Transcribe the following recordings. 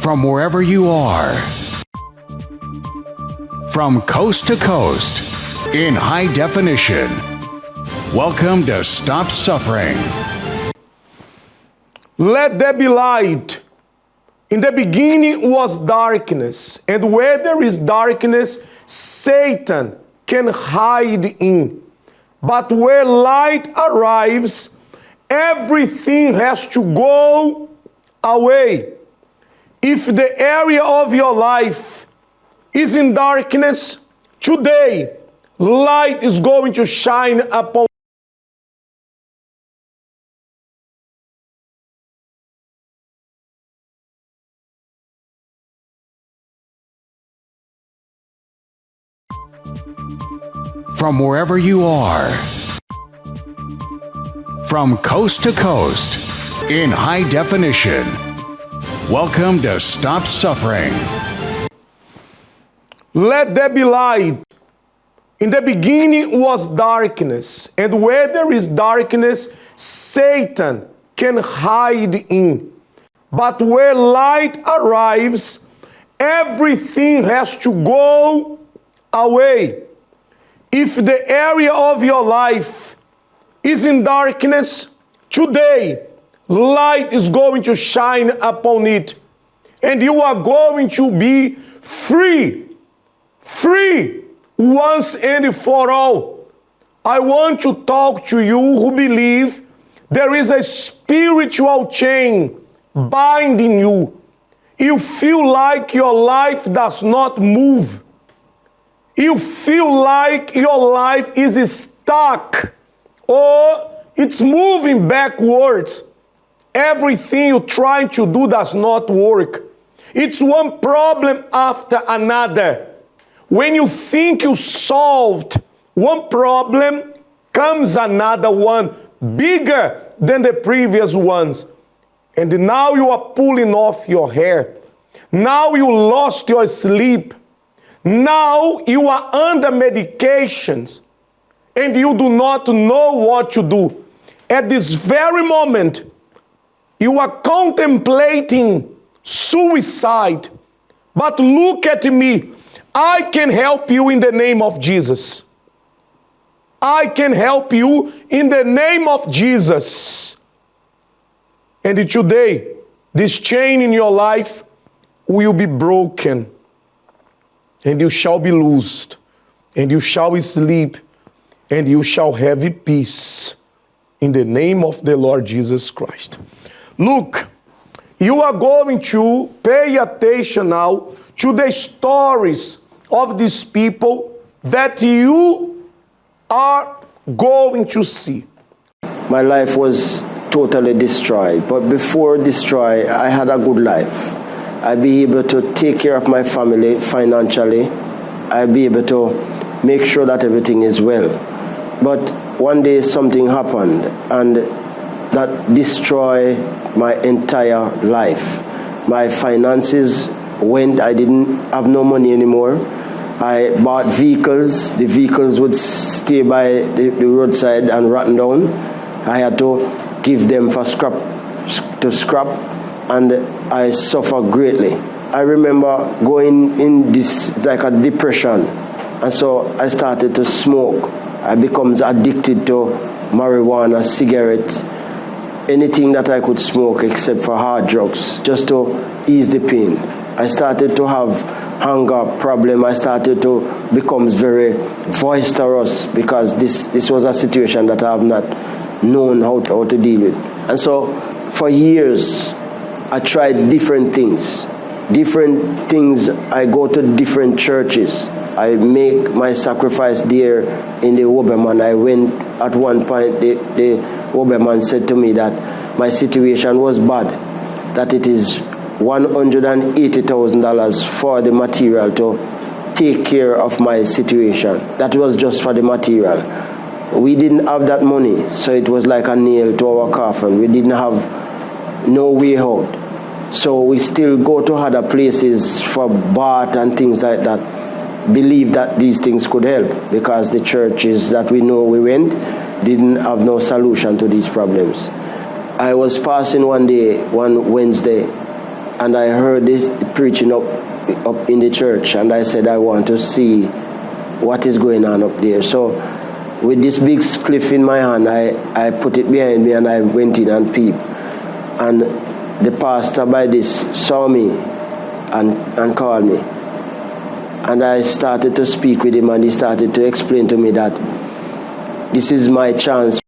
From wherever you are, from coast to coast, in high definition. Welcome to Stop Suffering. Let there be light. In the beginning was darkness, and where there is darkness, Satan can hide in. But where light arrives, everything has to go away. If the area of your life is in darkness, today, light is going to shine upon. From wherever you are, from coast to coast, in high definition. Welcome to Stop Suffering. Let there be light. In the beginning was darkness, and where there is darkness, Satan can hide in. But where light arrives, everything has to go away. If the area of your life is in darkness, today, light is going to shine upon it. And you are going to be free. Free once and for all. I want to talk to you who believe there is a spiritual chain binding you. You feel like your life does not move. You feel like your life is stuck or it's moving backwards. Everything you're trying to do does not work. It's one problem after another. When you think you solved one problem, comes another one bigger than the previous ones. And now you are pulling off your hair. Now you lost your sleep. Now you are under medications and you do not know what to do. At this very moment, you are contemplating suicide. But look at me. I can help you in the name of Jesus. I can help you in the name of Jesus. And today, this chain in your life will be broken. And you shall be loosed, and you shall sleep, and you shall have peace in the name of the Lord Jesus Christ. Look, you are going to pay attention now to the stories of these people that you are going to see. My life was totally destroyed, but before destroyed, I had a good life. I'd be able to take care of my family financially. I'd be able to make sure that everything is well. But one day something happened and that destroyed my entire life. My finances went, I didn't have no money anymore. I bought vehicles. The vehicles would stay by the roadside and rotten down. I had to give them for scrap, and I suffered greatly. I remember going in this like a depression, and so I started to smoke. I became addicted to marijuana, cigarettes, anything that I could smoke except for hard drugs, just to ease the pain. I started to have hunger problem. I started to become very boisterous because this was a situation that I have not known how to deal with. And so for years, I tried different things. I go to different churches. I make my sacrifice there in the Oberman. I went at one point, the Oberman said to me that my situation was bad, that it is $180,000 for the material to take care of my situation. That was just for the material. We didn't have that money, so it was like a nail to our coffin. We didn't have no way out. So we still go to other places for bath and things like that, believe that these things could help, because the churches that we know we went didn't have no solution to these problems. I was passing one day, one Wednesday, and I heard this preaching up in the church, and I said I want to see what is going on up there. So with this big cliff in my hand, I put it behind me and I went in and peeped. And the pastor by this saw me and called me. And I started to speak with him, and he started to explain to me that this is my chance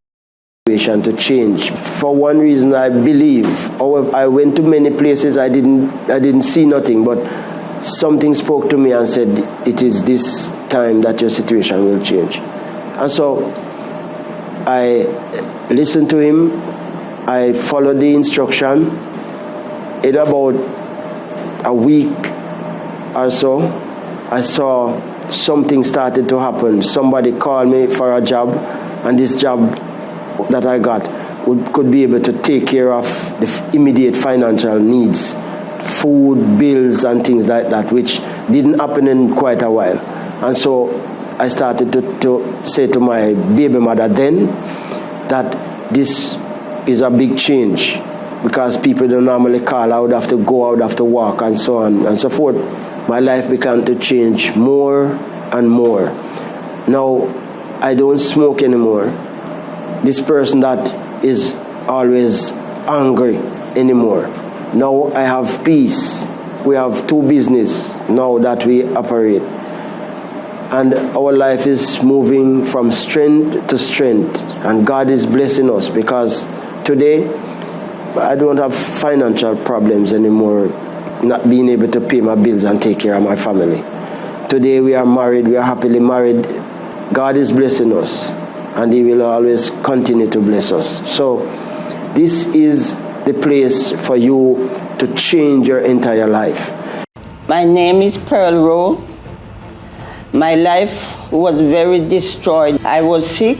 to change. For one reason, I believe. I went to many places, I didn't see nothing, but something spoke to me and said, it is this time that your situation will change. And so I listened to him. I followed the instruction. In about a week or so, I saw something started to happen. Somebody called me for a job, and this job that I got could be able to take care of the immediate financial needs, food, bills, and things like that, which didn't happen in quite a while. And so I started to say to my baby mother then that this is a big change, because people don't normally call. I would have to go, I would have to walk, and so on and so forth. My life began to change more and more. Now, I don't smoke anymore. This person that is always angry anymore. Now I have peace. We have 2 businesses now that we operate. And our life is moving from strength to strength. And God is blessing us, because today I don't have financial problems anymore, not being able to pay my bills and take care of my family. Today we are married, we are happily married. God is blessing us, and He will always continue to bless us. So this is the place for you to change your entire life. My name is Pearl Rowe. My life was very destroyed. I was sick,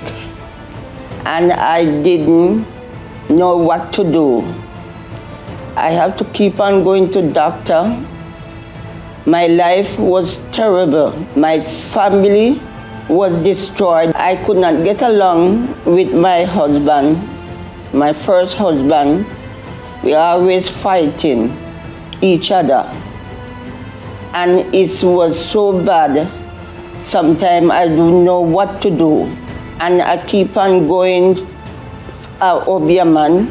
and I didn't know what to do. I have to keep on going to doctor. My life was terrible. My family was destroyed. I could not get along with my husband, my first husband. We are always fighting each other. And it was so bad. Sometimes I don't know what to do. And I keep on going to Obiaman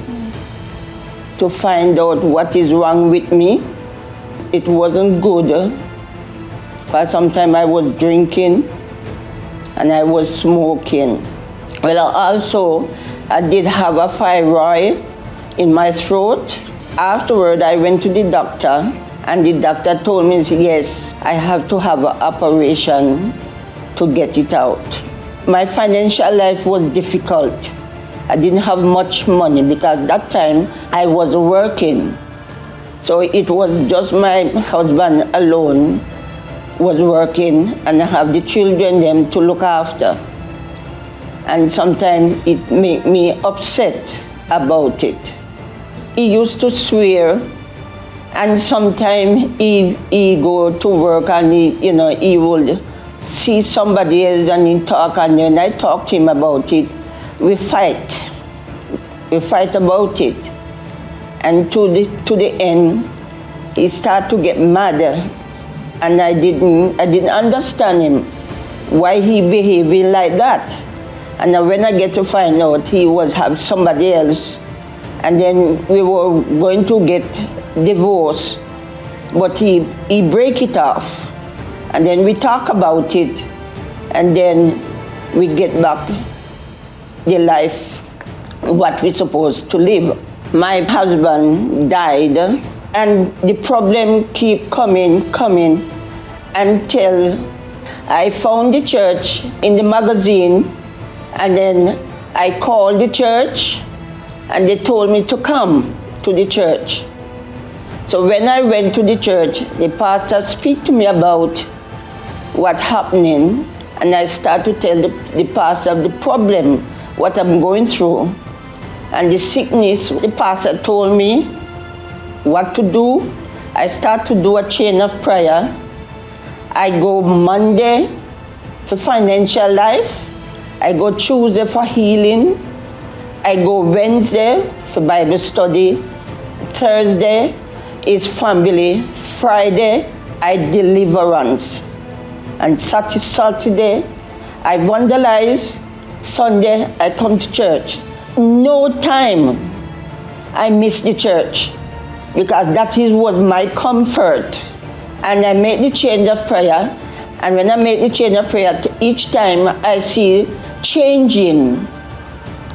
to find out what is wrong with me. It wasn't good, but sometimes I was drinking and I was smoking. Well, also, I did have a fibroid in my throat. Afterward, I went to the doctor, and the doctor told me, yes, I have to have an operation to get it out. My financial life was difficult. I didn't have much money, because that time I was working. So it was just my husband alone was working, and I have the children them to look after. And sometimes it made me upset about it. He used to swear, and sometimes he go to work and he would see somebody else and he talk, and then I talk to him about it. We fight about it, and to the end, he started to get mad, and I didn't understand him, why he behaving like that. And then when I get to find out he was have somebody else, and then we were going to get divorced, but he break it off, and then we talk about it, and then we get back the life what we're supposed to live. My husband died, and the problem keep coming until I found the church in the magazine, and then I called the church, and they told me to come to the church. So when I went to the church, the pastor speak to me about what happening, and I start to tell the pastor the problem, what I'm going through, and the sickness. The pastor told me what to do. I start to do a chain of prayer. I go Monday for financial life. I go Tuesday for healing. I go Wednesday for Bible study. Thursday his family. Friday, I deliverance. And Saturday, I vandalize. Sunday, I come to church. No time I miss the church, because that is what my comfort. And I make the change of prayer. And when I make the change of prayer, each time I see changing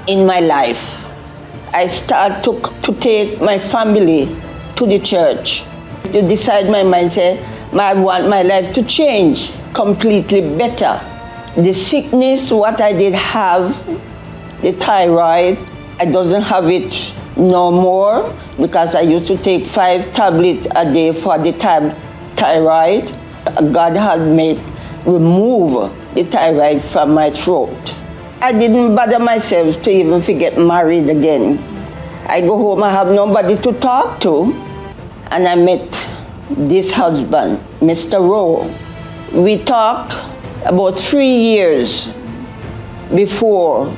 in my life. I start to take my family to the church, to decide my mind, say, I want my life to change completely better. The sickness, what I did have, the thyroid, I doesn't have it no more, because I used to take 5 tablets a day for the thyroid. God had made remove the thyroid from my throat. I didn't bother myself to even get married again. I go home, I have nobody to talk to, and I met this husband, Mr. Rowe. We talked about 3 years before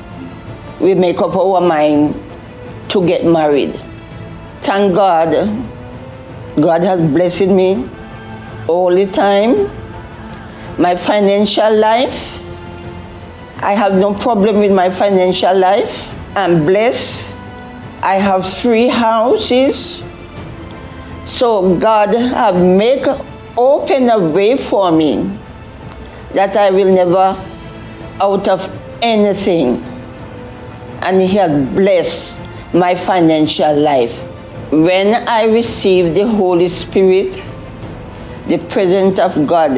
we make up our mind to get married. Thank God, God has blessed me all the time. My financial life, I have no problem with my financial life. I'm blessed. I have 3 houses. So God have open a way for me that I will never out of anything. And He has blessed my financial life. When I received the Holy Spirit, the presence of God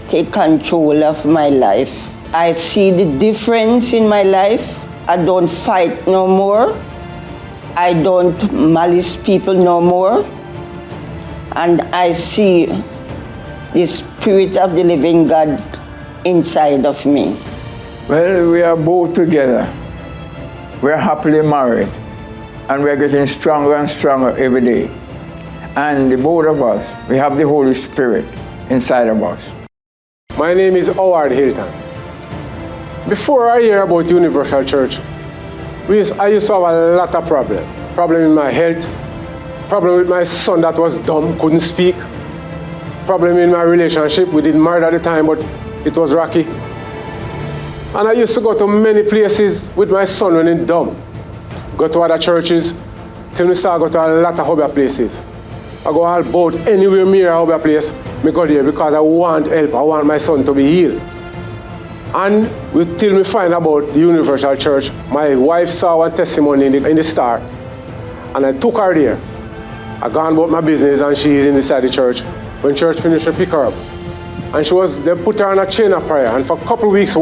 take control of my life. I see the difference in my life. I don't fight no more. I don't malice people no more. And I see the Spirit of the living God inside of me. Well, we are both together. We are happily married. And we are getting stronger and stronger every day. And the both of us, we have the Holy Spirit inside of us. My name is Howard Hilton. Before I hear about Universal Church, I used to have a lot of problems. Problem in my health, problem with my son that was dumb, couldn't speak, problem in my relationship. We didn't marry at the time, but it was rocky. And I used to go to many places with my son when he's dumb. Go to other churches, till we start go to a lot of other places. I go all about anywhere near a other place, I go there because I want help. I want my son to be healed. And till we find about the Universal Church, my wife saw one testimony in the Star, and I took her there. I gone about my business, and she's inside the church. When church finished, I pick her up. And they put her on a chain of prayer, and for a couple of weeks,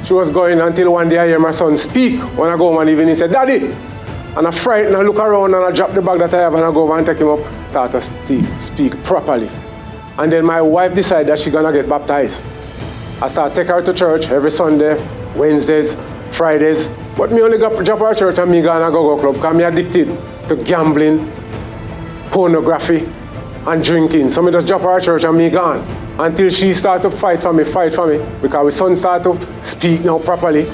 she was going until one day I hear my son speak. When I go home and even he said, "Daddy!" And I frightened, I look around and I drop the bag that I have and I go over and take him up, start to speak properly. And then my wife decided that she's gonna get baptized. I start take her to church every Sunday, Wednesdays, Fridays. But me only drop her at church and me go on a go-go club because I'm addicted to gambling, pornography, and drinking. So me just drop her at church and me gone. Until she start to fight for me, because my son start to speak now properly.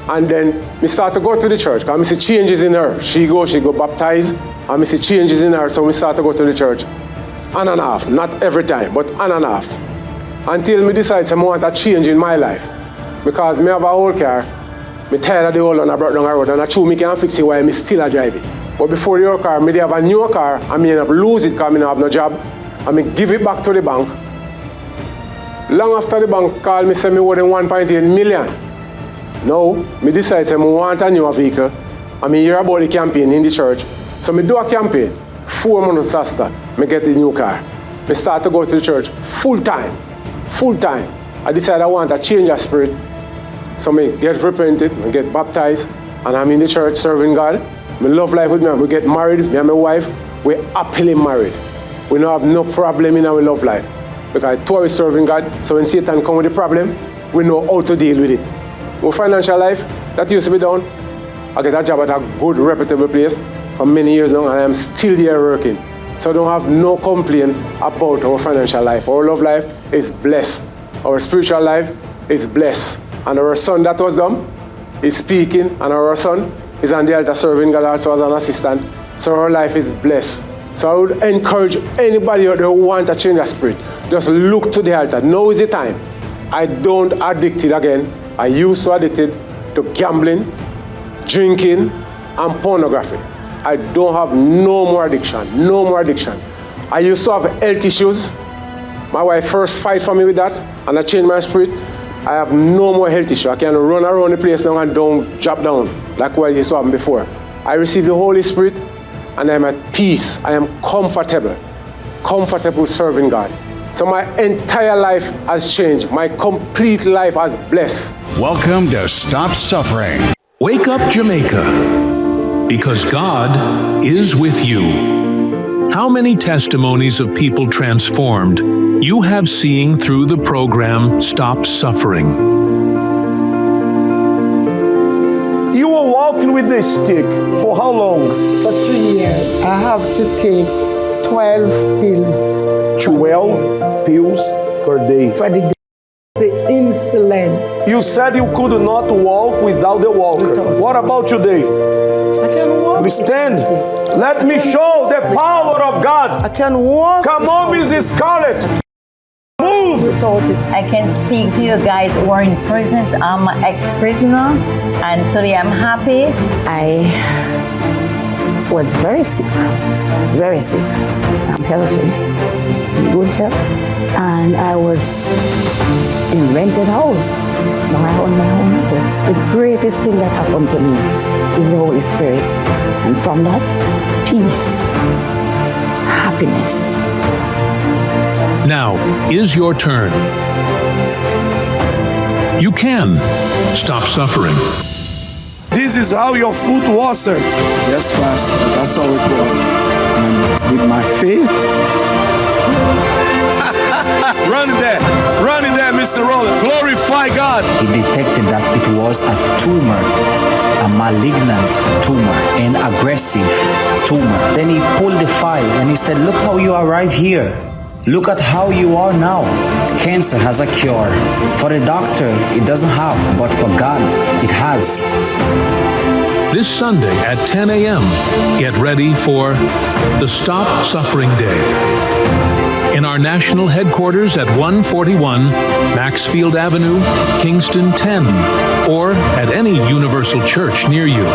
And then me start to go to the church, because I see changes in her. She go baptized, and me see changes in her, so we start to go to the church. On and off, not every time, but on and off. Until me decide I want a change in my life. Because me have a old car, me tired of the old one I brought down the road, and I true me can fix it while me still a drive it. But before the old car, me have a new car, and me end up lose it because me don't have no job, and me give it back to the bank. Long after the bank called me, say me owe them 1.8 million. Now, me decide I want a new vehicle, and me hear about the campaign in the church. So me do a campaign. 4 months after, me get the new car. Me start to go to the church full time. I decide I want a change of spirit. So me get repented, me get baptized, and I'm in the church serving God. Me love life with me. We get married, me and my wife, we're happily married. We don't have no problem in our love life. Because two are serving God, so when Satan comes with a problem, we know how to deal with it. Our financial life, that used to be done. I get a job at a good, reputable place for many years now, and I am still there working. So I don't have no complaint about our financial life. Our love life is blessed. Our spiritual life is blessed. And our son that was dumb is speaking, and our son is on the altar serving God also as an assistant. So our life is blessed. So I would encourage anybody out there who wants a change of spirit, just look to the altar. Now is the time. I don't addicted again. I used to addicted to gambling, drinking, and pornography. I don't have no more addiction, no more addiction. I used to have health issues. My wife first fight for me with that, and I changed my spirit. I have no more health issue. I can run around the place now and don't drop down like what used to happen before. I received the Holy Spirit, and I am at peace. I am comfortable serving God. So my entire life has changed. My complete life has blessed. Welcome to Stop Suffering. Wake up, Jamaica, because God is with you. How many testimonies of people transformed you have seeing through the program Stop Suffering? You were walking with the stick for how long? For 3 years. I have to take 12 pills. 12 pills per day. For the insulin. You said you could not walk without the walker. What about today? I can walk. We stand. Let me show the power of God. I can walk. Come on, Mrs. Scarlett. Move. Without it. I can speak to you guys who are in prison. I'm an ex-prisoner, and today I'm happy. I was very sick. I'm healthy, in good health, and I was in rented house. Now I own my own house. The greatest thing that happened to me is the Holy Spirit, and from that, peace, happiness. Now is your turn. You can stop suffering. This is how your foot was, sir. Yes, Pastor. That's how it was. And with my faith. Run in there, Mr. Roller. Glorify God. He detected that it was a tumor, a malignant tumor, an aggressive tumor. Then he pulled the file and he said, look how you arrive here. Look at how you are now. Cancer has a cure. For a doctor, it doesn't have, but for God, it has. This Sunday at 10 a.m., get ready for the Stop Suffering Day. In our national headquarters at 141 Maxfield Avenue, Kingston 10, or at any Universal Church near you.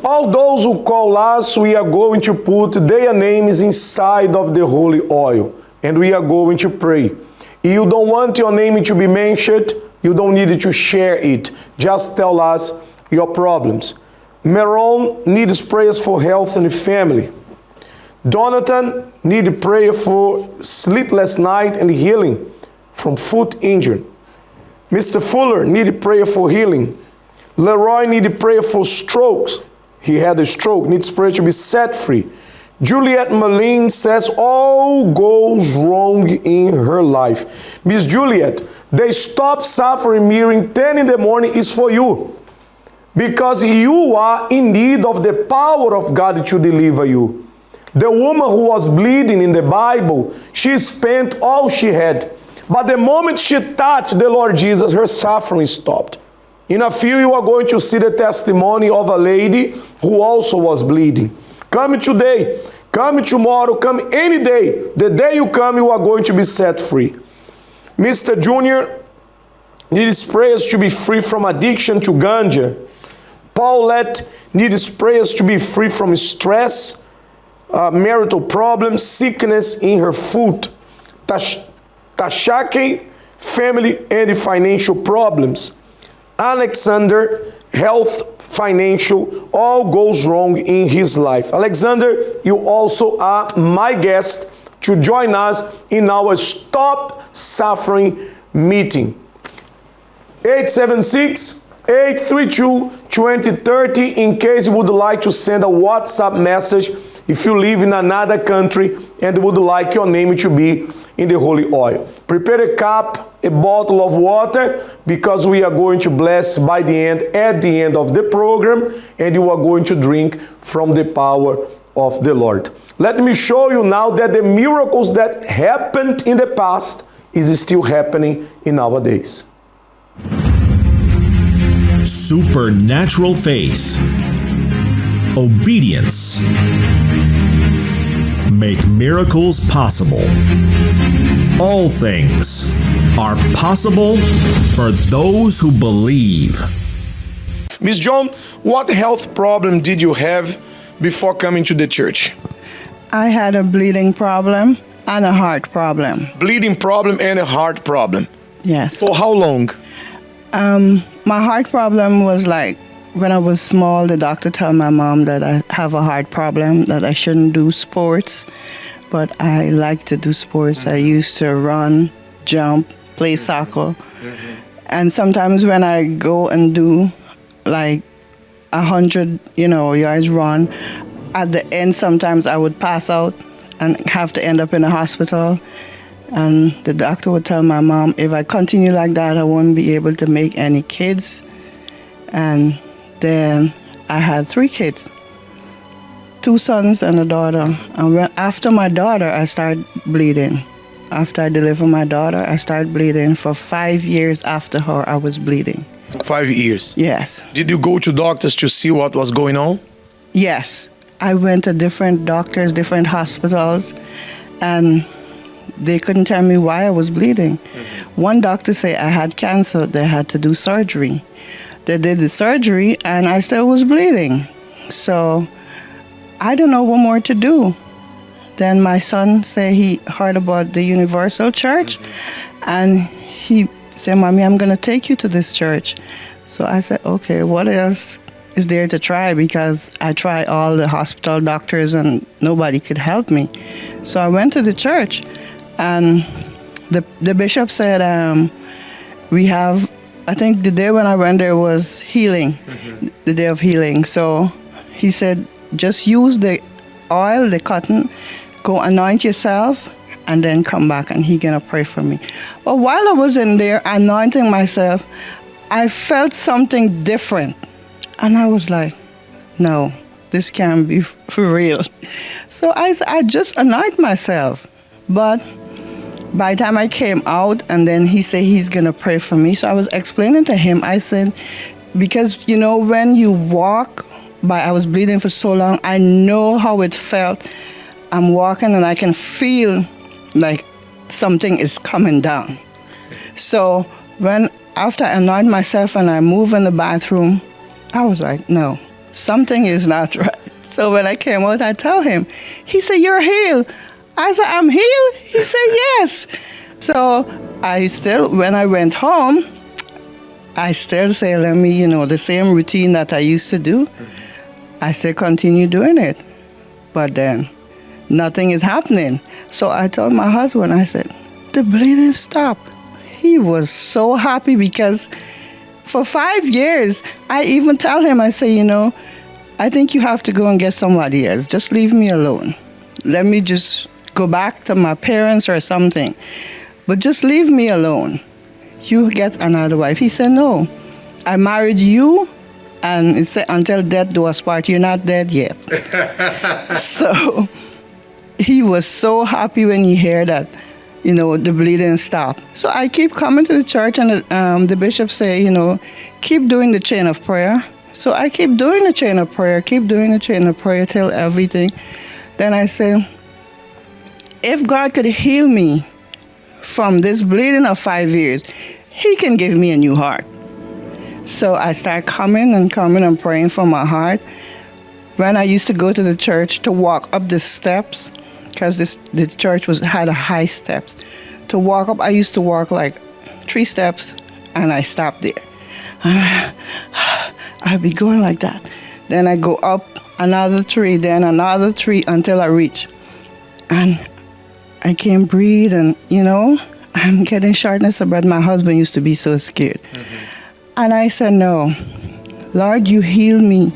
All those who call us, we are going to put their names inside of the holy oil, and we are going to pray. If you don't want your name to be mentioned, you don't need to share it. Just tell us your problems. Meron needs prayers for health and family. Donatan needs prayer for sleepless night and healing from foot injury. Mr. Fuller needs prayer for healing. Leroy needs prayer for strokes. He had a stroke, needs prayer to be set free. Juliet Malin says all goes wrong in her life. Miss Juliet, the Stop Suffering meeting 10 in the morning is for you. Because you are in need of the power of God to deliver you. The woman who was bleeding in the Bible, she spent all she had. But the moment she touched the Lord Jesus, her suffering stopped. In a few, you are going to see the testimony of a lady who also was bleeding. Come today, come tomorrow, come any day. The day you come, you are going to be set free. Mr. Junior needs prayers to be free from addiction to ganja. Paulette needs prayers to be free from stress, marital problems, sickness in her foot. Tashake, family and financial problems. Alexander, health, financial, all goes wrong in his life. Alexander, you also are my guest to join us in our Stop Suffering meeting. 876-832-2030 in case you would like to send a WhatsApp message if you live in another country and would like your name to be in the holy oil. Prepare a cup, a bottle of water, because we are going to bless at the end of the program, and you are going to drink from the power of the Lord. Let me show you now that the miracles that happened in the past is still happening in nowadays. Supernatural faith. obedience make miracles possible. All things are possible for those who believe. Miss John, what health problem did you have before coming to the church? I had a bleeding problem and a heart problem. Bleeding problem and a heart problem. Yes. For how long? My heart problem was like when I was small, the doctor told my mom that I have a heart problem, that I shouldn't do sports. But I like to do sports. I used to run, jump, play soccer. And sometimes when I go and do like 100, yards run, at the end sometimes I would pass out and have to end up in a hospital. And the doctor would tell my mom, if I continue like that, I won't be able to make any kids. And then I had 3 kids, 2 sons and a daughter. And after my daughter, I started bleeding. After I delivered my daughter, I started bleeding. For 5 years after her, I was bleeding. 5 years? Yes. Did you go to doctors to see what was going on? Yes. I went to different doctors, different hospitals, and they couldn't tell me why I was bleeding. One doctor said I had cancer. They had to do surgery. They did the surgery, and I still was bleeding. So I don't know what more to do. Then my son said he heard about the Universal Church, and he said, Mommy, I'm going to take you to this church. So I said, okay, what else is there to try? Because I tried all the hospital doctors, and nobody could help me. So I went to the church, and the bishop said, we have, I think the day when I went there was healing, the day of healing. So he said, just use the oil, the cotton, go anoint yourself, and then come back, and he's going to pray for me. But while I was in there anointing myself, I felt something different. And I was like, no, this can't be for real. So I just anoint myself. But by the time I came out, and then he said he's going to pray for me. So I was explaining to him, I said, because, when you walk, I was bleeding for so long, I know how it felt. I'm walking and I can feel like something is coming down. So after I anoint myself and I move in the bathroom, I was like, no, something is not right. So when I came out, I tell him. He said, you're healed. I said, I'm healed? He said, yes. So when I went home, I still say, let me, the same routine that I used to do. I still continue doing it. But then nothing is happening. So I told my husband, I said, the bleeding stopped. He was so happy because for 5 years, I even tell him, I say, I think you have to go and get somebody else. Just leave me alone. Let me just go back to my parents or something. But just leave me alone. You get another wife. He said, no, I married you. And it said, until death do us part, you're not dead yet. So he was so happy when he heard that, the bleeding stopped. So I keep coming to the church, and the bishop say, keep doing the chain of prayer. So I keep doing the chain of prayer, till everything. Then I say, if God could heal me from this bleeding of 5 years, he can give me a new heart. So I start coming and praying for my heart. When I used to go to the church to walk up the steps, because the church had a high steps. To walk up, I used to walk like 3 steps, and I stopped there. I'd be going like that. Then I go up another 3, then another 3 until I reach. And I can't breathe, and, I'm getting shortness of breath. My husband used to be so scared. And I said, no, Lord, you heal me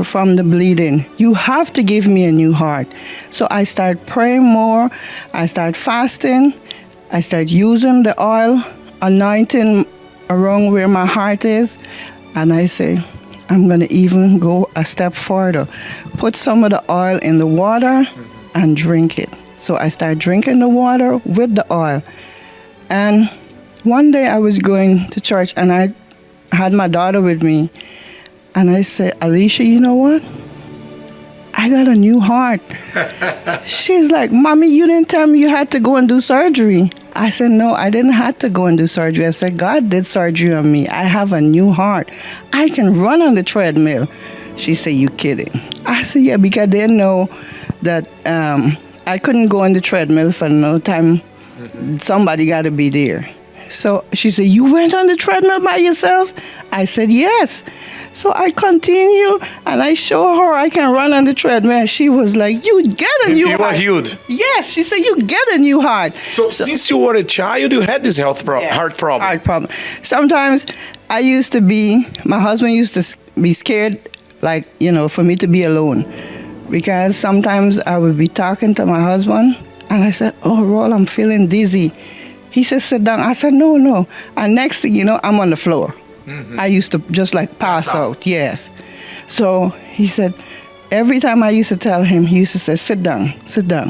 from the bleeding. You have to give me a new heart. So I start praying more. I start fasting. I start using the oil, anointing around where my heart is. And I say, I'm going to even go a step further. Put some of the oil in the water and drink it. So I start drinking the water with the oil. And one day I was going to church, and I had my daughter with me. And I said, Alicia, you know what? I got a new heart. She's like, Mommy, you didn't tell me you had to go and do surgery. I said, no, I didn't have to go and do surgery. I said, God did surgery on me. I have a new heart. I can run on the treadmill. She said, you kidding? I said, yeah, because they know that I couldn't go on the treadmill for no time. Somebody got to be there. So she said, you went on the treadmill by yourself? I said, yes. So I continue, and I show her I can run on the treadmill. She was like, you get a new heart. You were healed? Yes. She said, you get a new heart. So since you were a child, you had this heart problem? Heart problem. Sometimes my husband used to be scared, like, for me to be alone. Because sometimes I would be talking to my husband, and I said, oh, Roll, I'm feeling dizzy. He said, sit down. I said, no. And next thing you know, I'm on the floor. I used to just pass out. Yes. So he said, every time I used to tell him, he used to say, sit down,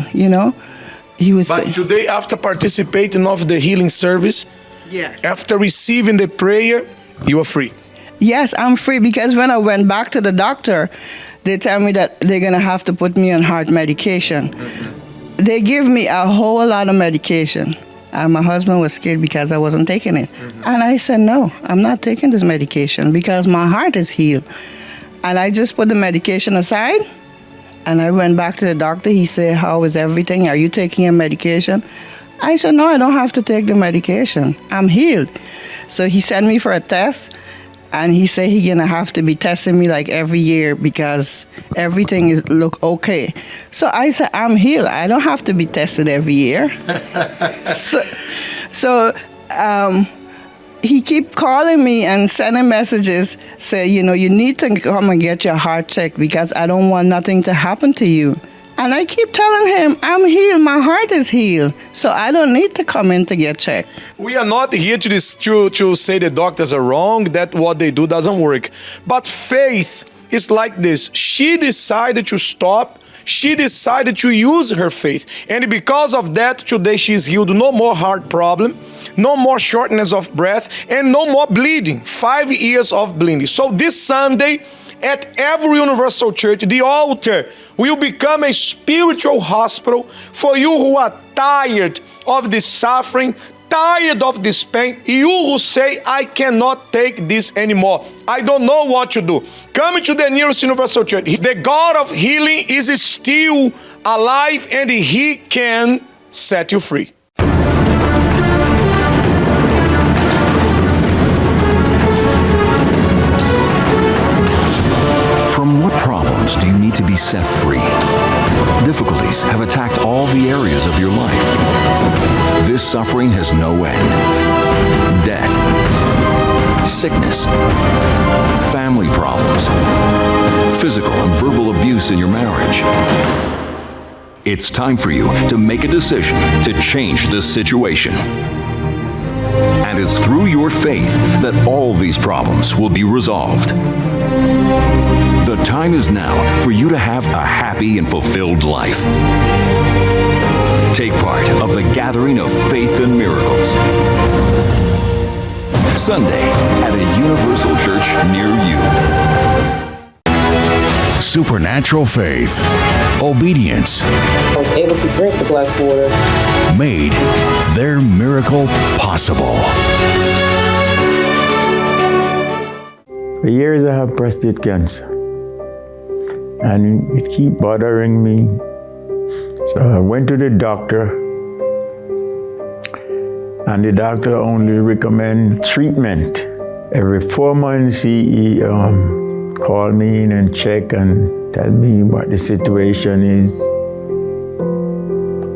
He would But say, today, after participating of the healing service, yes. After receiving the prayer, you are free. Yes, I'm free, because when I went back to the doctor, they tell me that they're going to have to put me on heart medication. They give me a whole lot of medication. And my husband was scared because I wasn't taking it. And I said, no, I'm not taking this medication because my heart is healed. And I just put the medication aside, and I went back to the doctor. He said, how is everything? Are you taking your medication? I said, no, I don't have to take the medication. I'm healed. So he sent me for a test, and he said he's going to have to be testing me every year because everything look okay. So I said, I'm healed. I don't have to be tested every year. So he keep calling me and sending messages, say, you need to come and get your heart checked because I don't want nothing to happen to you. And I keep telling him, I'm healed, my heart is healed, so I don't need to come in to get checked. We are not here to say the doctors are wrong, that what they do doesn't work. But faith is like this. She decided to stop. She decided to use her faith. And because of that, today she's healed. No more heart problem, no more shortness of breath, and no more bleeding. 5 years of bleeding. So this Sunday, at every universal church, the altar will become a spiritual hospital for you who are tired of this suffering, tired of this pain, you who say, I cannot take this anymore. I don't know what to do. Come to the nearest universal church. The God of healing is still alive, and He can set you free. From what problems do you need to be set free? Difficulties have attacked all the areas of your life. This suffering has no end. Debt, sickness, family problems, physical and verbal abuse in your marriage. It's time for you to make a decision to change this situation. And it's through your faith that all these problems will be resolved. The time is now for you to have a happy and fulfilled life. Take part of the Gathering of Faith and Miracles. Sunday at a universal church near you. Supernatural faith, obedience. I was able to drink the glass water. Made their miracle possible. For years I have prostate cancer, and it keep bothering me. So I went to the doctor, and the doctor only recommend treatment. Every 4 months he call me in and check and tell me what the situation is.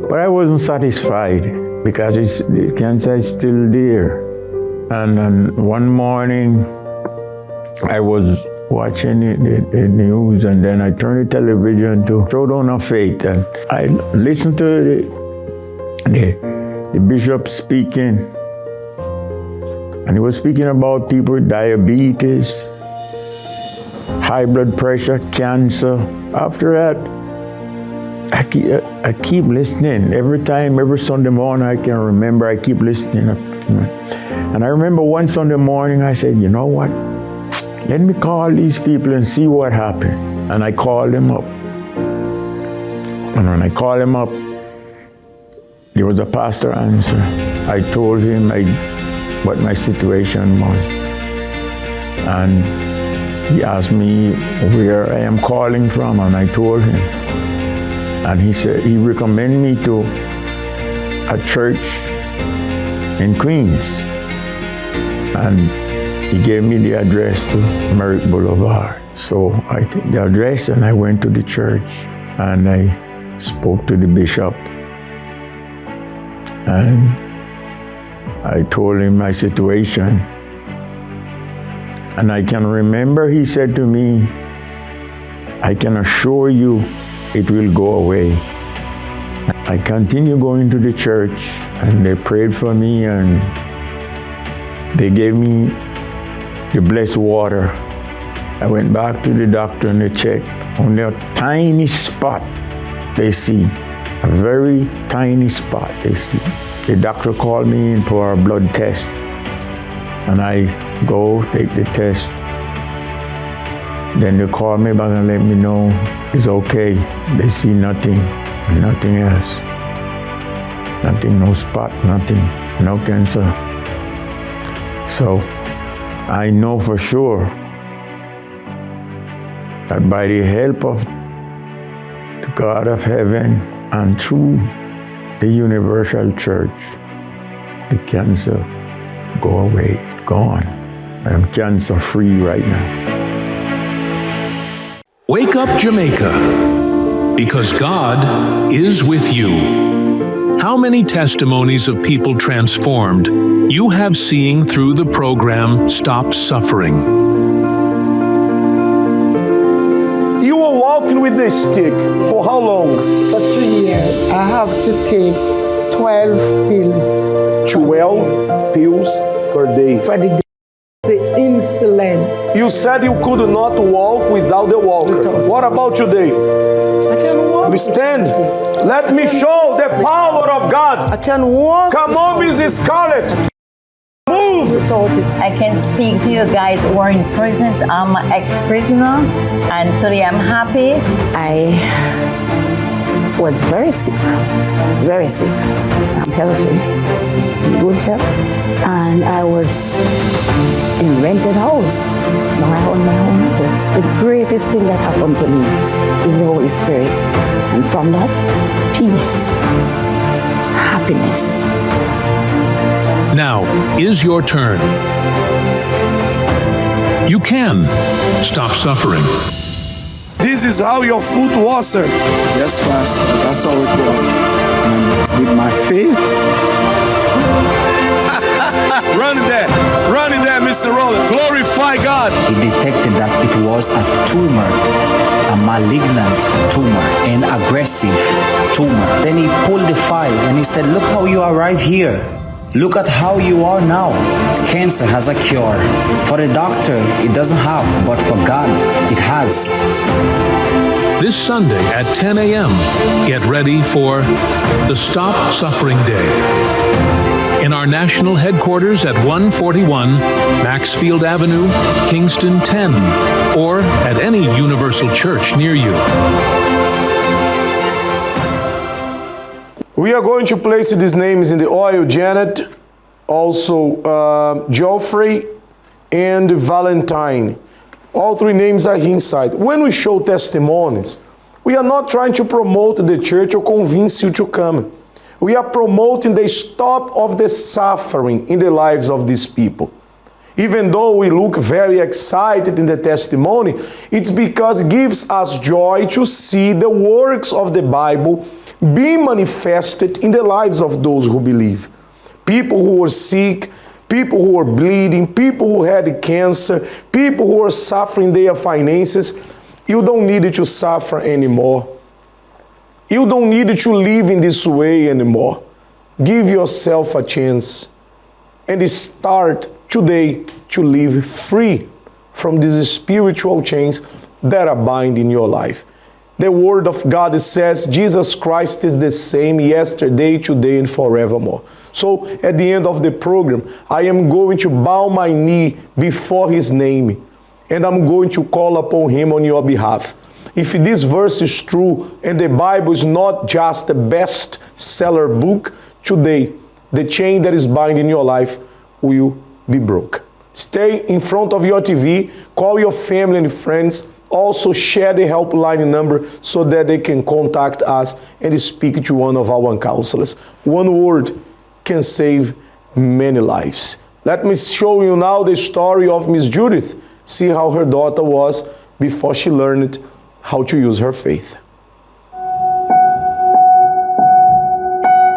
But I wasn't satisfied because the cancer is still there. And one morning, I was watching the news, and then I turned the television to throw down a faith, and I listened to the bishop speaking, and he was speaking about people with diabetes, high blood pressure, cancer. After that, I keep listening. Every Sunday morning I can remember, I keep listening. And I remember one Sunday morning I said, you know what? Let me call these people and see what happened. And I called them up. And when I called him up, there was a pastor answer. I told him what my situation was. And he asked me where I am calling from, and I told him. And he said he recommended me to a church in Queens. And he gave me the address to Merrick Boulevard. So I took the address and I went to the church and I spoke to the bishop. And I told him my situation. And I can remember he said to me, I can assure you it will go away. I continued going to the church and they prayed for me and they gave me the blessed water. I went back to the doctor and they checked. Only a tiny spot they see, a very tiny spot they see. The doctor called me in for a blood test. And I go take the test. Then they call me back and let me know it's okay. They see nothing else. Nothing, no spot, nothing, no cancer. So I know for sure that by the help of the God of heaven and through the universal church, the cancer go away, gone. I'm cancer free right now. Wake up, Jamaica, because God is with you. How many testimonies of people transformed you have seen through the program Stop Suffering? You were walking with the stick for how long? For 3 years. I have to take 12 pills. 12 pills per day. For the insulin. You said you could not walk without the walker. What about today? I can walk. We stand. Let me show the power of God. I can walk. Come on, Mrs. Scarlett. Move. I can speak to you guys who are in prison. I'm an ex-prisoner, and today I'm happy. I was very sick. I'm healthy, in good health. And I was in rented house. Now I own my own house. The greatest thing that happened to me is the Holy Spirit. And from that, peace, happiness. Now is your turn. You can stop suffering. This is how your foot was, sir. Yes, Pastor. That's how it was. And with my faith. Run in there, Mr. Roller. Glorify God. He detected that it was a tumor, a malignant tumor, an aggressive tumor. Then he pulled the file and he said, look how you arrive here. Look at how you are now. Cancer has a cure. For the doctor, it doesn't have, but for God, it has. This Sunday at 10 a.m., get ready for the Stop Suffering Day. In our national headquarters at 141 Maxfield Avenue, Kingston 10, or at any Universal Church near you. We are going to place these names in the oil. Janet, also Geoffrey, and Valentine. All three names are inside. When we show testimonies, we are not trying to promote the church or convince you to come. We are promoting the stop of the suffering in the lives of these people. Even though we look very excited in the testimony, it's because it gives us joy to see the works of the Bible being manifested in the lives of those who believe. People who were sick, people who were bleeding, people who had cancer, people who were suffering their finances. You don't need to suffer anymore. You don't need to live in this way anymore. Give yourself a chance and start today to live free from these spiritual chains that are bind in your life. The Word of God says Jesus Christ is the same yesterday, today, and forevermore. So at the end of the program, I am going to bow my knee before His name, and I'm going to call upon Him on your behalf. If this verse is true and the Bible is not just the best-seller book, today the chain that is binding your life will be broke. Stay in front of your TV, call your family and friends, also share the helpline number so that they can contact us and speak to one of our counselors. One word can save many lives. Let me show you now the story of Miss Judith. See how her daughter was before she learned how to use her faith.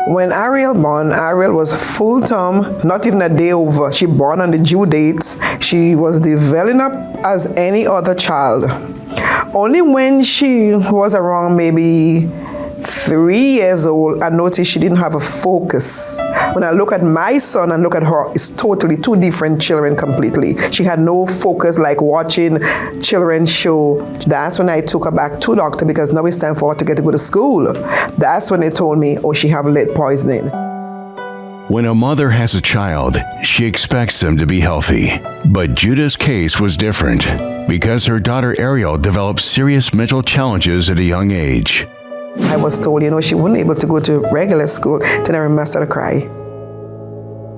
When Ariel born, Ariel was full term, not even a day over. She born on the due dates. She was developing up as any other child. Only when she was around maybe 3 years old, I noticed she didn't have a focus. When I look at my son and look at her, it's totally two different children completely. She had no focus like watching children's show. That's when I took her back to doctor because now it's time for her to get to go to school. That's when they told me, oh, she have lead poisoning. When a mother has a child, she expects them to be healthy. But Judah's case was different because her daughter Ariel developed serious mental challenges at a young age. I was told, she wouldn't be able to go to regular school. Then I remember I started to cry.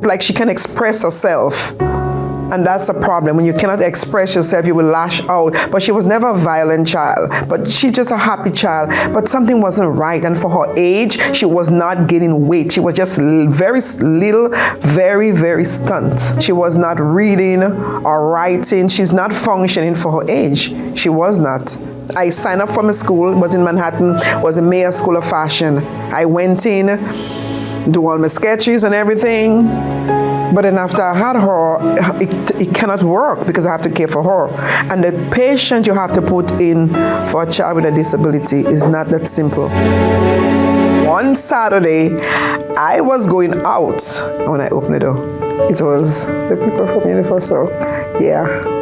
Like she can express herself. And that's the problem. When you cannot express yourself, you will lash out. But she was never a violent child. But she's just a happy child. But something wasn't right. And for her age, she was not gaining weight. She was just very little, very, very stunt. She was not reading or writing. She's not functioning for her age. She was not. I signed up for my school. It was in Manhattan. It was a Mayor School of Fashion. I went in, do all my sketches and everything. But then after I had her, it cannot work because I have to care for her. And the patience you have to put in for a child with a disability is not that simple. One Saturday, I was going out when I opened the door. It was the people from Universal. Yeah.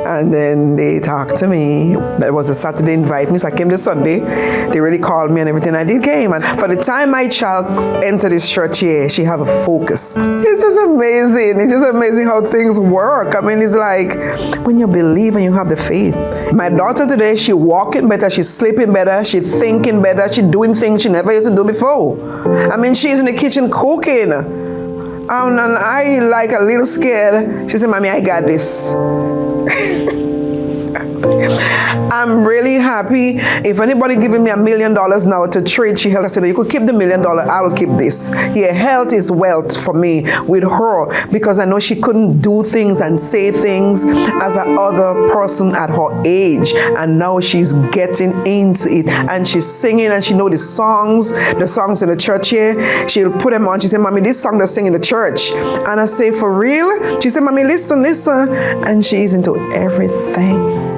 And then they talked to me. That was a Saturday invite me, so I came this Sunday. They really called me and everything. I did came. And for the time my child entered this church here, she have a focus. It's just amazing. It's just amazing how things work. I mean, it's like when you believe and you have the faith. My daughter today, she walking better, she's sleeping better, she's thinking better, she's doing things she never used to do before. I mean, she's in the kitchen cooking. And I like a little scared. She said, Mommy, I got this. I'm really happy. If anybody giving me $1 million now to trade, she held, I said, you could keep the $1 million, I'll keep this. Yeah, health is wealth for me with her because I know she couldn't do things and say things as a other person at her age. And now she's getting into it and she's singing and she know the songs in the church here. She'll put them on. She said, Mommy, this song they sing in the church. And I say, for real? She said, Mommy, listen. And she's into everything.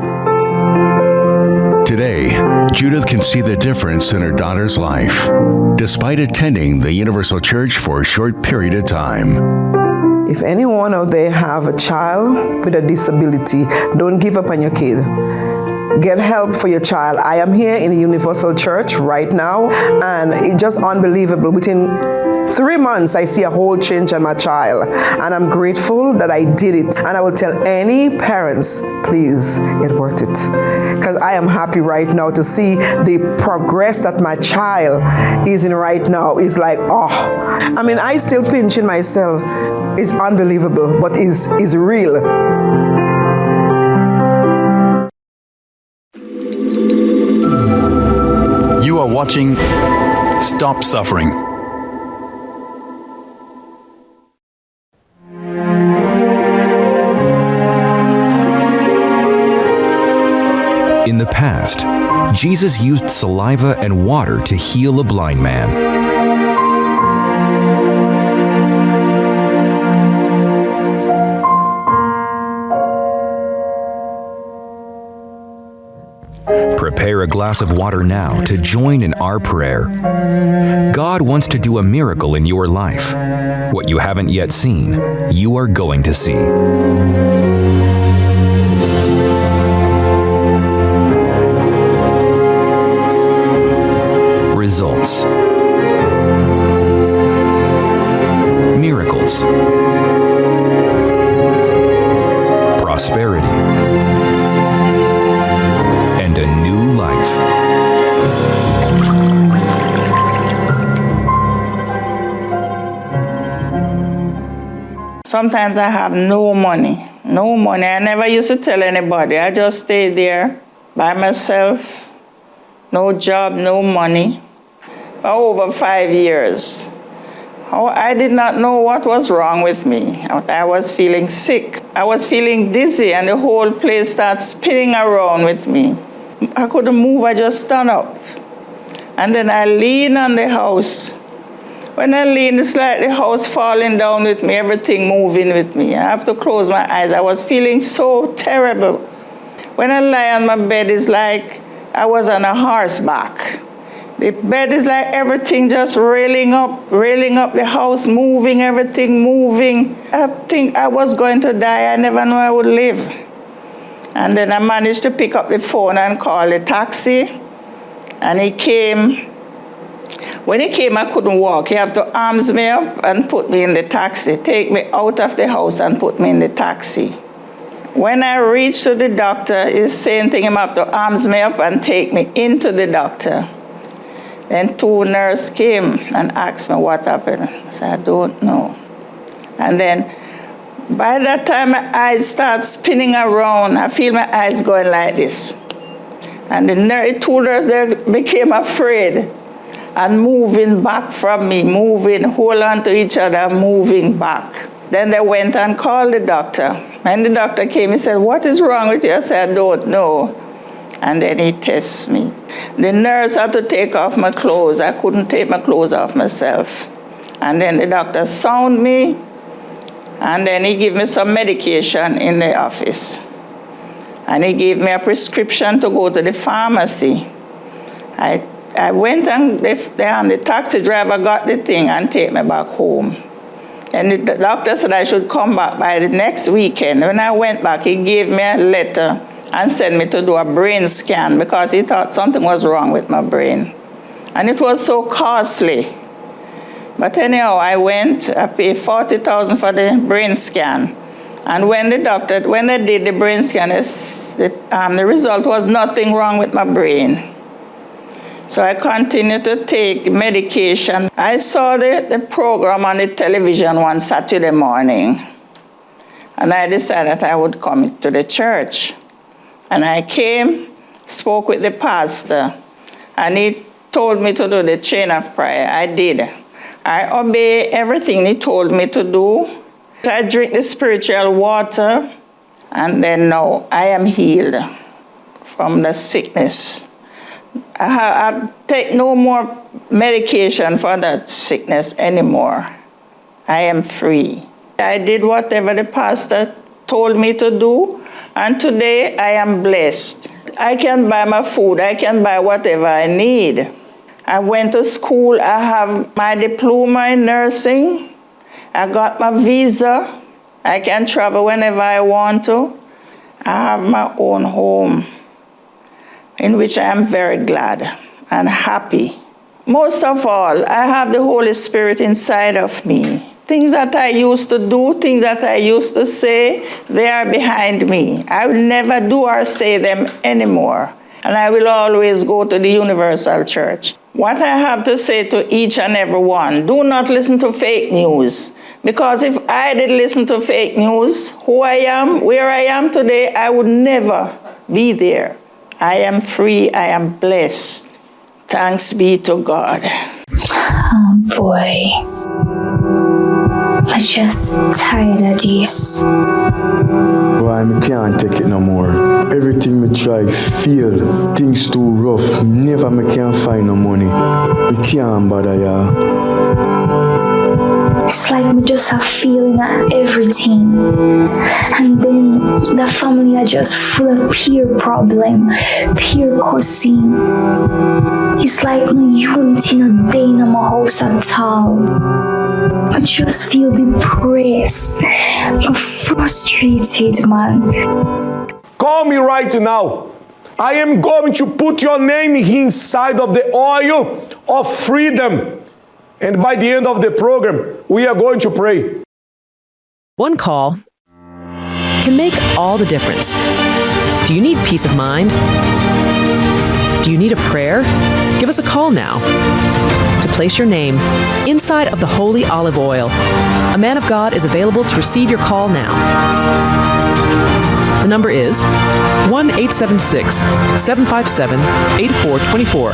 Today, Judith can see the difference in her daughter's life, despite attending the Universal Church for a short period of time. If anyone out there have a child with a disability, don't give up on your kid. Get help for your child. I am here in the Universal Church right now, and it's just unbelievable. Within 3 months, I see a whole change on my child, and I'm grateful that I did it. And I will tell any parents, please, it's worth it. Because I am happy right now to see the progress that my child is in right now. It's like, oh, I mean, I still pinching myself. It's unbelievable, but it's real. You are watching Stop Suffering. In the past, Jesus used saliva and water to heal a blind man. Prepare a glass of water now to join in our prayer. God wants to do a miracle in your life. What you haven't yet seen, you are going to see. Results. Miracles. Prosperity. And a new Sometimes I have no money. I never used to tell anybody. I just stayed there by myself. No job, no money. For over 5 years. Oh, I did not know what was wrong with me. I was feeling sick. I was feeling dizzy, and the whole place started spinning around with me. I couldn't move, I just stand up. And then I lean on the house. When I lean, it's like the house falling down with me, everything moving with me. I have to close my eyes. I was feeling so terrible. When I lie on my bed, it's like I was on a horseback. The bed is like everything just railing up the house, moving, everything moving. I think I was going to die. I never knew I would live. And then I managed to pick up the phone and call a taxi. And he came. When he came, I couldn't walk. He had to arms me up and put me in the taxi, take me out of the house and put me in the taxi. When I reached to the doctor, he's saying to him, have to arms me up and take me into the doctor. Then 2 nurses came and asked me what happened. I said, I don't know. And then by that time, my eyes start spinning around. I feel my eyes going like this. And the 2 nurses there became afraid and moving back from me, hold on to each other, moving back. Then they went and called the doctor. When the doctor came, he said, what is wrong with you? I said, I don't know. And then he tests me. The nurse had to take off my clothes. I couldn't take my clothes off myself. And then the doctor sound me, and then he gave me some medication in the office. And he gave me a prescription to go to the pharmacy. I went and the taxi driver got the thing and take me back home. And the doctor said I should come back by the next weekend. When I went back, he gave me a letter and sent me to do a brain scan because he thought something was wrong with my brain. And it was so costly. But anyhow, I went, I paid $40,000 for the brain scan. And when they did the brain scan, the result was nothing wrong with my brain. So I continued to take medication. I saw the program on the television one Saturday morning. And I decided I would come to the church. And I came, spoke with the pastor, and he told me to do the chain of prayer. I did. I obeyed everything he told me to do. I drink the spiritual water, and then now I am healed from the sickness. I take no more medication for that sickness anymore. I am free. I did whatever the pastor told me to do, and today I am blessed. I can buy my food. I can buy whatever I need. I went to school. I have my diploma in nursing. I got my visa. I can travel whenever I want to. I have my own home, in which I am very glad and happy. Most of all, I have the Holy Spirit inside of me. Things that I used to do, things that I used to say, they are behind me. I will never do or say them anymore. And I will always go to the Universal Church. What I have to say to each and every one, do not listen to fake news. Because if I did listen to fake news, who I am, where I am today, I would never be there. I am free, I am blessed. Thanks be to God. Oh boy. I'm just tired of this. Boy, I can't take it no more. Everything me try, fail. Things too rough. Never me can find no money. Me can't bother y'all. It's like me just have feeling at everything. And then the family are just full of peer problem, peer cussing. It's like no unity, no day in my house at all. I just feel depressed. I'm frustrated, man. Call me right now. I am going to put your name inside of the oil of freedom. And by the end of the program, we are going to pray. One call can make all the difference. Do you need peace of mind? Do you need a prayer? Give us a call now to place your name inside of the holy olive oil. A man of God is available to receive your call now. The number is 1-876-757-8424.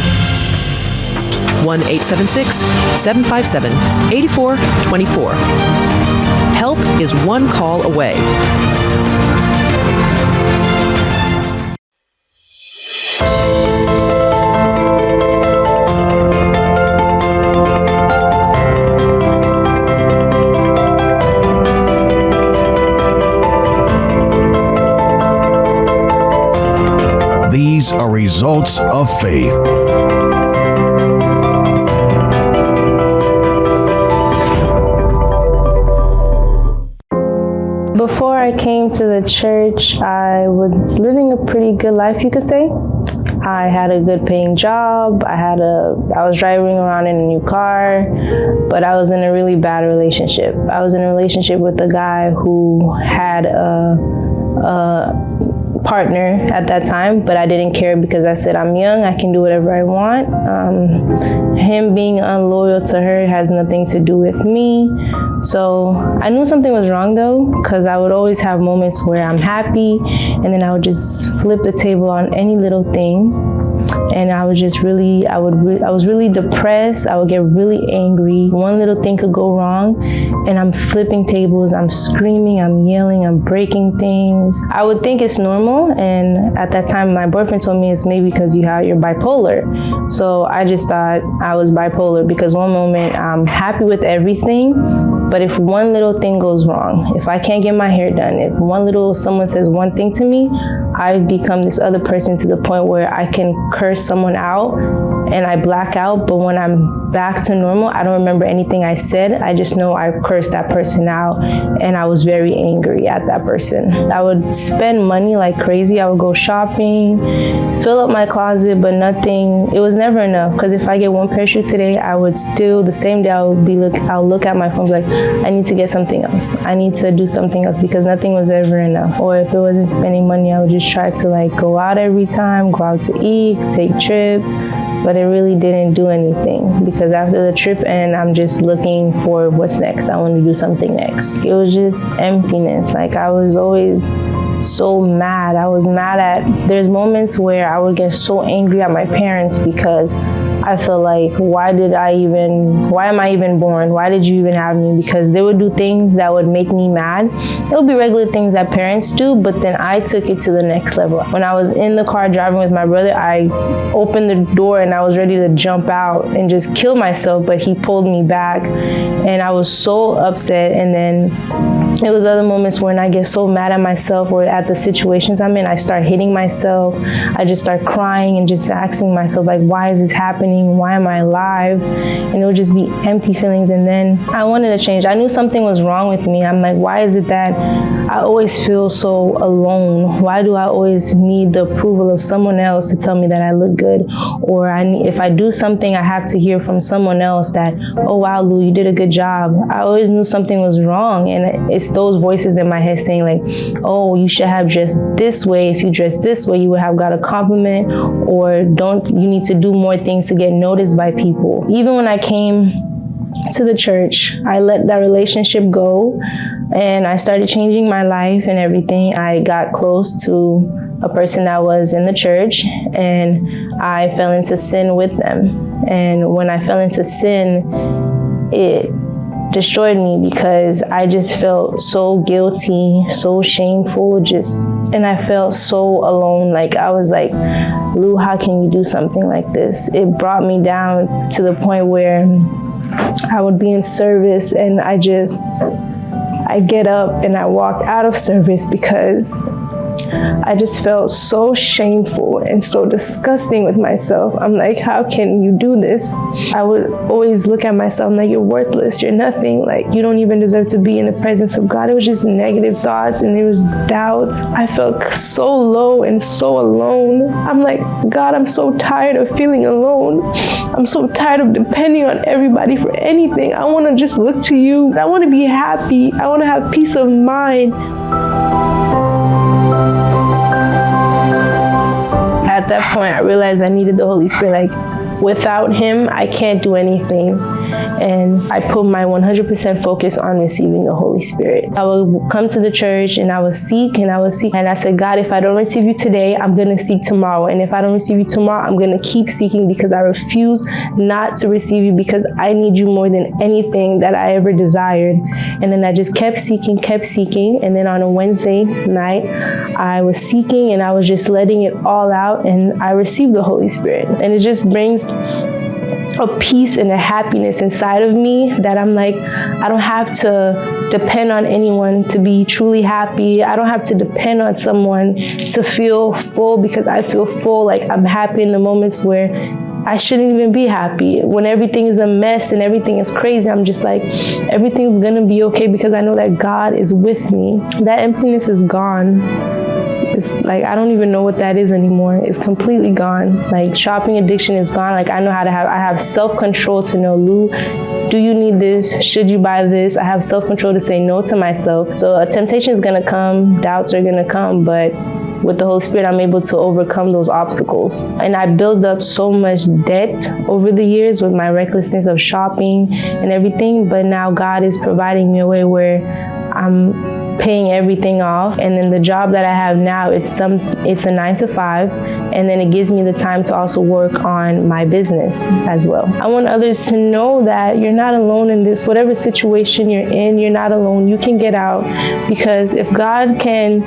1-876-757-8424. Help is one call away. These are results of faith. Before I came to the church, I was living a pretty good life, you could say. I had a good paying job. I was driving around in a new car, but I was in a really bad relationship. I was in a relationship with a guy who had a partner at that time, but I didn't care because I said, I'm young, I can do whatever I want. Him being unloyal to her has nothing to do with me. So I knew something was wrong though, because I would always have moments where I'm happy and then I would just flip the table on any little thing. And I was really depressed. I would get really angry. One little thing could go wrong and I'm flipping tables, I'm screaming, I'm yelling, I'm breaking things. I would think it's normal, and at that time my boyfriend told me it's maybe because you're bipolar. So I just thought I was bipolar because one moment I'm happy with everything, but if one little thing goes wrong, if I can't get my hair done, if someone says one thing to me, I've become this other person to the point where I can curse someone out and I black out, but when I'm back to normal, I don't remember anything I said. I just know I cursed that person out and I was very angry at that person. I would spend money like crazy. I would go shopping, fill up my closet, but it was never enough, because if I get one pair of shoes today, I would still, the same day I'll look at my phone like, I need to get something else. I need to do something else, because nothing was ever enough. Or if it wasn't spending money, I would just try to go out every time, go out to eat, take trips, but it really didn't do anything, because after the trip end, I'm just looking for what's next. I want to do something next. It was just emptiness. I was always so mad. I was mad there's moments where I would get so angry at my parents because I feel like, why am I even born? Why did you even have me? Because they would do things that would make me mad. It would be regular things that parents do, but then I took it to the next level. When I was in the car driving with my brother, I opened the door and I was ready to jump out and just kill myself, but he pulled me back and I was so upset. And then it was other moments when I get so mad at myself or at the situations I'm in, I start hitting myself. I just start crying and just asking myself, why is this happening? Why am I alive? And it would just be empty feelings. And then I wanted to change. I knew something was wrong with me. I'm like, why is it that I always feel so alone? Why do I always need the approval of someone else to tell me that I look good? Or if I do something, I have to hear from someone else that, oh wow, Lou, you did a good job. I always knew something was wrong. And it's those voices in my head saying oh, you should have dressed this way. If you dress this way, you would have got a compliment, or you need to do more things to get noticed by people. Even when I came to the church, I let that relationship go and I started changing my life and everything. I got close to a person that was in the church and I fell into sin with them. And when I fell into sin, it destroyed me because I just felt so guilty, so shameful, and I felt so alone. I was like, Lou, how can you do something like this? It brought me down to the point where I would be in service and I get up and I walk out of service because I just felt so shameful and so disgusting with myself. I'm like, how can you do this? I would always look at myself like, you're worthless, you're nothing, you don't even deserve to be in the presence of God. It was just negative thoughts and there was doubts. I felt so low and so alone. I'm like, God, I'm so tired of feeling alone. I'm so tired of depending on everybody for anything. I want to just look to you. I want to be happy. I want to have peace of mind. At at that point, I realized I needed the Holy Spirit. Like, without him, I can't do anything. And I put my 100% focus on receiving the Holy Spirit. I would come to the church and I would seek and I would seek. And I said, God, if I don't receive you today, I'm going to seek tomorrow. And if I don't receive you tomorrow, I'm going to keep seeking, because I refuse not to receive you, because I need you more than anything that I ever desired. And then I just kept seeking. And then on a Wednesday night, I was seeking and I was just letting it all out, and I received the Holy Spirit. And it just brings a peace and a happiness inside of me that I'm like, I don't have to depend on anyone to be truly happy. I don't have to depend on someone to feel full, because I feel full. Like, I'm happy in the moments where I shouldn't even be happy. When everything is a mess and everything is crazy, I'm just like, everything's gonna be okay, because I know that God is with me. That emptiness is gone. It's like, I don't even know what that is anymore. It's completely gone. Like, shopping addiction is gone. Like, I have self-control to know, Lou, do you need this? Should you buy this? I have self-control to say no to myself. So a temptation is gonna come, doubts are gonna come, but with the Holy Spirit, I'm able to overcome those obstacles. And I built up so much debt over the years with my recklessness of shopping and everything, but now God is providing me a way where I'm paying everything off. And then the job that I have now, it's a 9 to 5, and then it gives me the time to also work on my business as well. I want others to know that you're not alone in this. Whatever situation you're in, you're not alone. You can get out, because if God can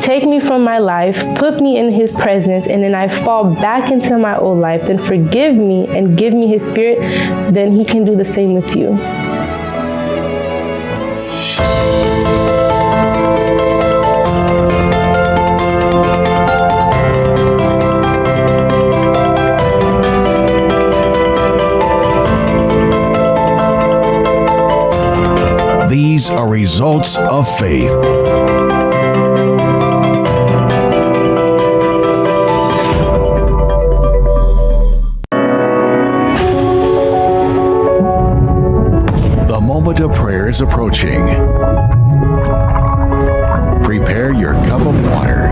take me from my life, put me in his presence, and then I fall back into my old life, then forgive me and give me his Spirit, then he can do the same with you. These are results of faith. The moment of prayer is approaching. Prepare your cup of water.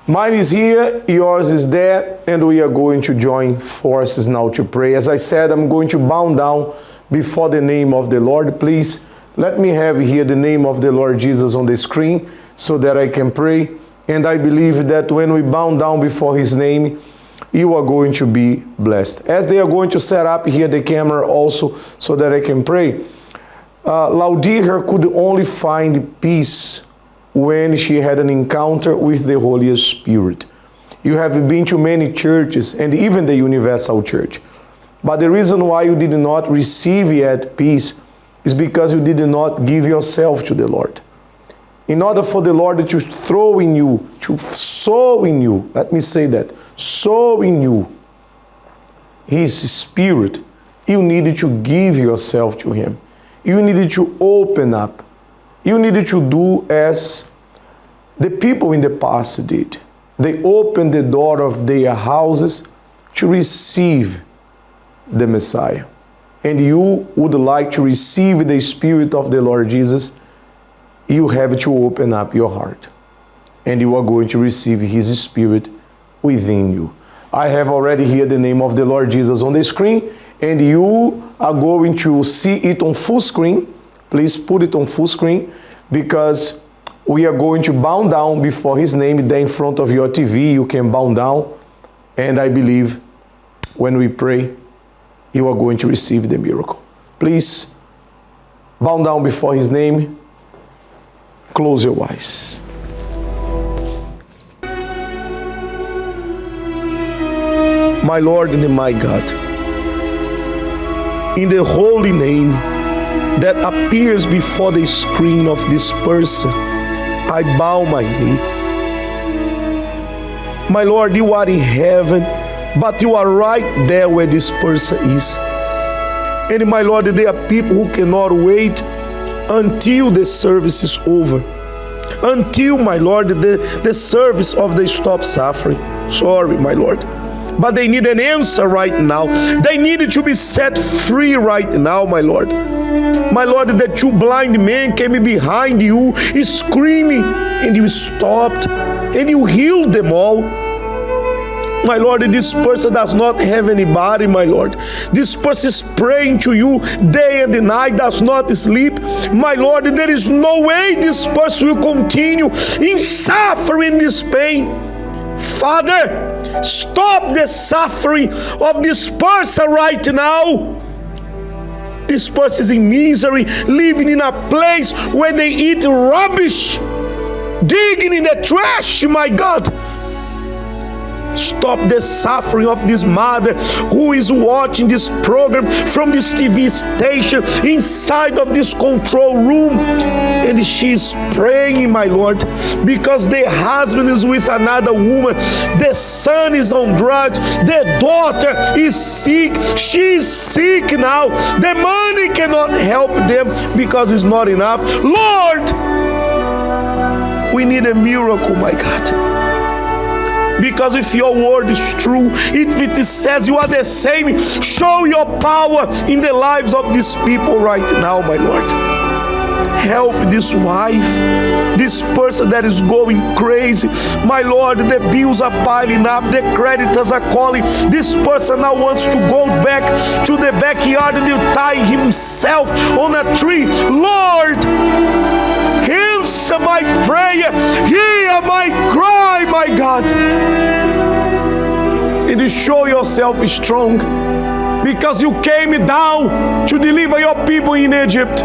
Mine is here, yours is there, and we are going to join forces now to pray. As I said, I'm going to bow down before the name of the Lord. Please let me have here the name of the Lord Jesus on the screen so that I can pray. And I believe that when we bow down before his name, you are going to be blessed. As they are going to set up here the camera also so that I can pray, Laudir could only find peace when she had an encounter with the Holy Spirit. You have been to many churches and even the Universal Church. But the reason why you did not receive yet peace is because you did not give yourself to the Lord. In order for the Lord to throw in you, to sow in you, let me say that, sow in you his Spirit, you needed to give yourself to him. You needed to open up. You needed to do as the people in the past did. They opened the door of their houses to receive the Messiah. And you would like to receive the Spirit of the Lord Jesus, you have to open up your heart. And you are going to receive his Spirit within you. I have already here the name of the Lord Jesus on the screen, and you are going to see it on full screen. Please put it on full screen, because we are going to bow down before his name. There in front of your TV, you can bow down. And I believe when we pray, you are going to receive the miracle. Please bow down before his name. Close your eyes. My Lord and my God, in the holy name that appears before the screen of this person, I bow my knee. My Lord, you are in heaven, but you are right there where this person is. And my Lord, there are people who cannot wait until the service is over. Until, my Lord, the service of the Stop Suffering. Sorry, my Lord. But they need an answer right now. They need to be set free right now, my Lord. My Lord, that two blind men came behind you, screaming, and you stopped. and you healed them all. My Lord, this person does not have anybody, my Lord. This person is praying to you day and night, does not sleep. My Lord, there is no way this person will continue in suffering this pain. Father, stop the suffering of this person right now. This person is in misery, living in a place where they eat rubbish, digging in the trash, my God. Stop the suffering of this mother who is watching this program from this TV station inside of this control room, and she is praying, my Lord, because the husband is with another woman, the son is on drugs, the daughter is sick, she is sick now, the money cannot help them because it's not enough. Lord, we need a miracle, my God. Because if your word is true, if it says you are the same, show your power in the lives of these people right now, my Lord. Help this wife, this person that is going crazy. My Lord, the bills are piling up, the creditors are calling. This person now wants to go back to the backyard and he'll tie himself on a tree. Lord, answer my prayer, hear my cry, my God. And you show yourself strong because you came down to deliver your people in Egypt.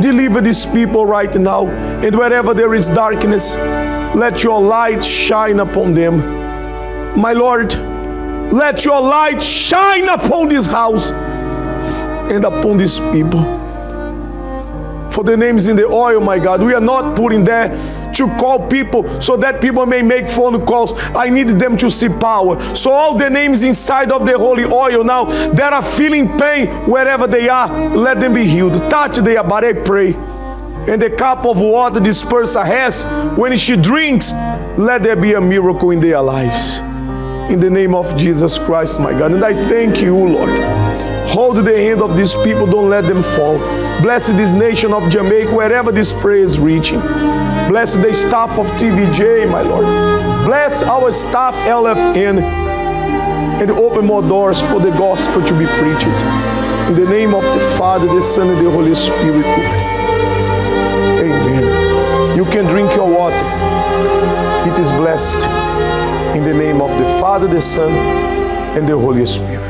Deliver these people right now, and wherever there is darkness, let your light shine upon them. My Lord, let your light shine upon this house and upon these people. For the names in the oil, my God, we are not putting there to call people so that people may make phone calls. I need them to see power. So all the names inside of the holy oil now that are feeling pain wherever they are, let them be healed. Touch their body, I pray. And the cup of water this person has, when she drinks, let there be a miracle in their lives. In the name of Jesus Christ, my God. And I thank you, Lord. Hold the hand of these people, don't let them fall. Bless this nation of Jamaica, wherever this prayer is reaching. Bless the staff of TVJ, my Lord. Bless our staff, LFN, and open more doors for the gospel to be preached. In the name of the Father, the Son, and the Holy Spirit, Lord. Amen. You can drink your water. It is blessed. In the name of the Father, the Son, and the Holy Spirit.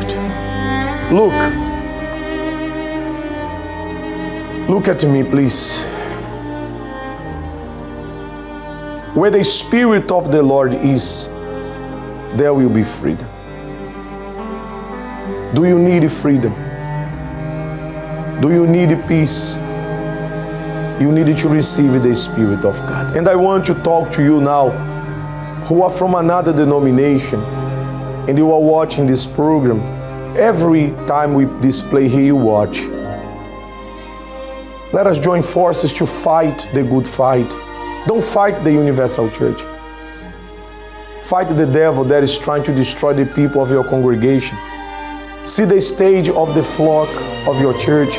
Look at me, please. Where the Spirit of the Lord is, there will be freedom. Do you need freedom? Do you need peace? You need to receive the Spirit of God. And I want to talk to you now who are from another denomination and you are watching this program. Every time we display here, you watch. Let us join forces to fight the good fight. Don't fight the universal church. Fight the devil that is trying to destroy the people of your congregation. See the stage of the flock of your church.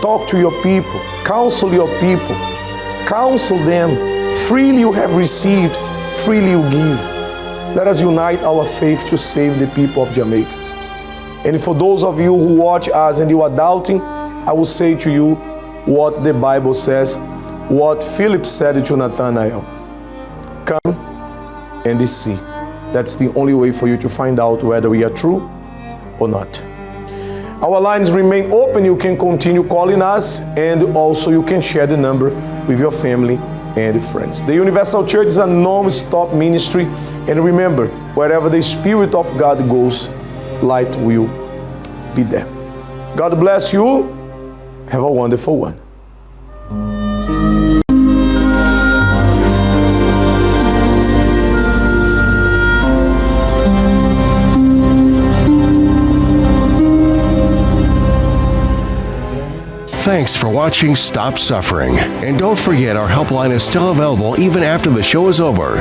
Talk to your people. Counsel your people. Counsel them. Freely you have received, freely you give. Let us unite our faith to save the people of Jamaica. And for those of you who watch us and you are doubting, I will say to you what the Bible says, what Philip said to Nathanael. Come and see. That's the only way for you to find out whether we are true or not. Our lines remain open. You can continue calling us, and also you can share the number with your family and friends. The Universal Church is a non-stop ministry, and remember, wherever the Spirit of God goes, light will be there. God bless you. Have a wonderful one. Thanks for watching Stop Suffering. And don't forget, our helpline is still available even after the show is over.